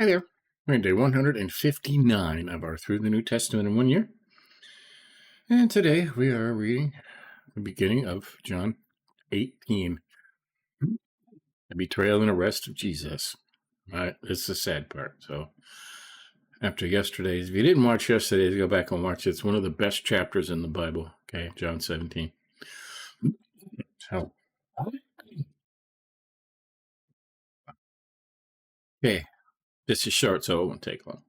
Hi there. We're in day 159 of our Through the New Testament in 1 Year. And today we are reading the beginning of John 18, the betrayal and arrest of Jesus. It's the sad part. So after yesterday's, if you didn't watch yesterday's, go back and watch it. It's one of the best chapters in the Bible. Okay, John 17. So, okay, this is short, so it won't take long.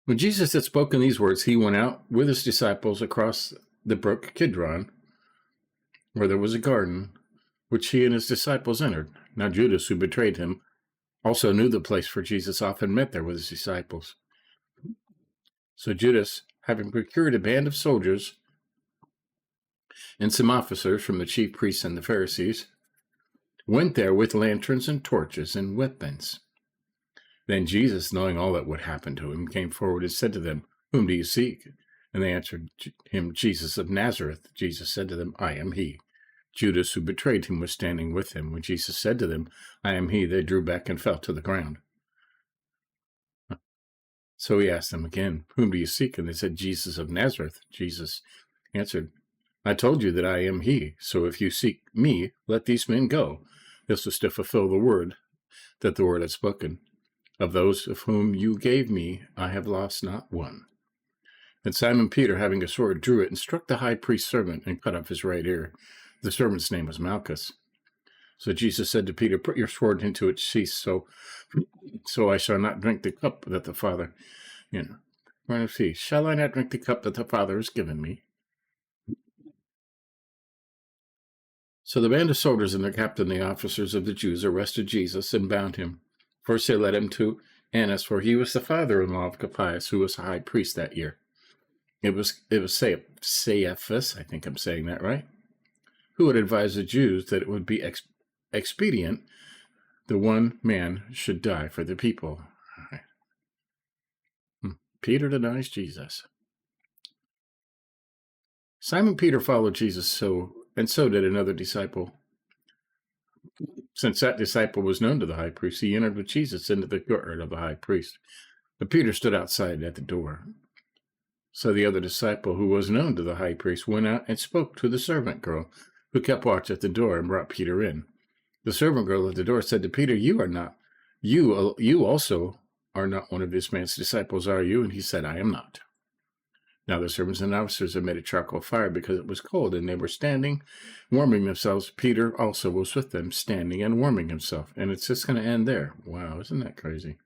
When Jesus had spoken these words, he went out with his disciples across the brook Kidron, where there was a garden, which he and his disciples entered. Now Judas, who betrayed him, also knew the place, for Jesus often met there with his disciples. So Judas, having procured a band of soldiers and some officers from the chief priests and the Pharisees, went there with lanterns and torches and weapons. Then Jesus, knowing all that would happen to him, came forward and said to them, "Whom do you seek?" And they answered him, "Jesus of Nazareth." Jesus said to them, "I am he." Judas, who betrayed him, was standing with him. When Jesus said to them, "I am he," they drew back and fell to the ground. So he asked them again, "Whom do you seek?" And they said, "Jesus of Nazareth." Jesus answered, "I told you that I am he. So if you seek me, let these men go." This was to fulfill the word that the Lord had spoken. "Of those of whom you gave me, I have lost not one." And Simon Peter, having a sword, drew it and struck the high priest's servant and cut off his right ear. The servant's name was Malchus. So Jesus said to Peter, "Put your sword into its sheath, so I shall not drink the cup that the Father, shall I not drink the cup that the Father has given me?" So the band of soldiers and their captain, the officers of the Jews, arrested Jesus and bound him. First they led him to Annas, for he was the father-in-law of Caiaphas, who was high priest that year. It was Caiaphas, I think I'm saying that right, who had advised the Jews that it would be expedient the one man should die for the people. Peter denies Jesus. Simon Peter followed Jesus, so did another disciple. Since that disciple was known to the high priest, he entered with Jesus into the courtyard of the high priest. But Peter stood outside at the door. So the other disciple, who was known to the high priest, went out and spoke to the servant girl, who kept watch at the door, and brought Peter in. The servant girl at the door said to Peter, you also are not one of this man's disciples, are you?" And he said, "I am not." Now the servants and officers had made a charcoal fire because it was cold, and they were standing, warming themselves. Peter also was with them, standing and warming himself. And it's just going to end there. Wow, isn't that crazy?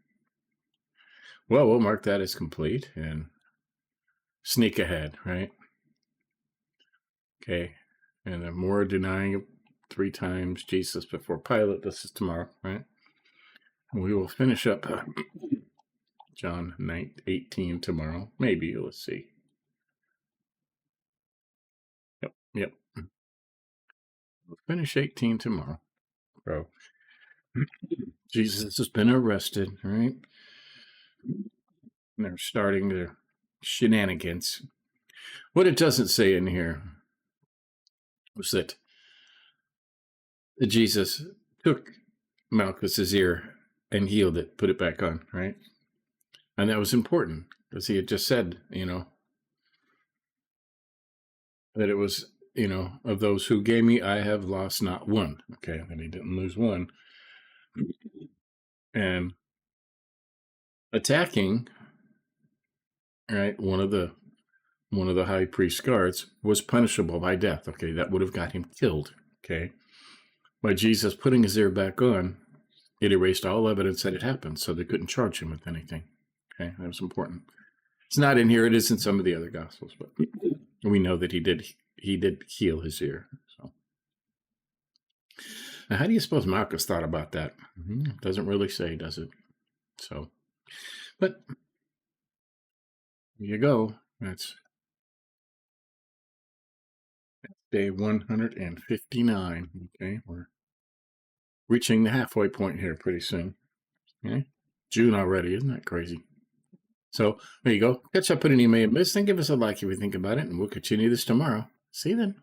Well, we'll mark that as complete and sneak ahead, right? Okay, and then more denying 3 times Jesus before Pilate. This is tomorrow, right? And we will finish up John 18 tomorrow. Maybe, let's see. Yep. We'll finish 18 tomorrow. So, Jesus has been arrested, right? And they're starting their shenanigans. What it doesn't say in here was that Jesus took Malchus's ear and healed it, put it back on, right? And that was important because he had just said, that it was, of those who gave me, I have lost not one. Okay, and he didn't lose one. And attacking, right, one of the high priest's guards was punishable by death. Okay, that would have got him killed. Okay, by Jesus putting his ear back on, it erased all evidence that it happened, so they couldn't charge him with anything. Okay, that was important. It's not in here. It is in some of the other gospels, but we know that he did heal his ear. So, now, how do you suppose Malchus thought about that? It doesn't really say, does it? So, but here you go. That's day 159. Okay, we're reaching the halfway point here pretty soon. Okay, June already, isn't that crazy? So there you go. Catch up, put an email, miss, and give us a like if you think about it, and we'll continue this tomorrow. See you then.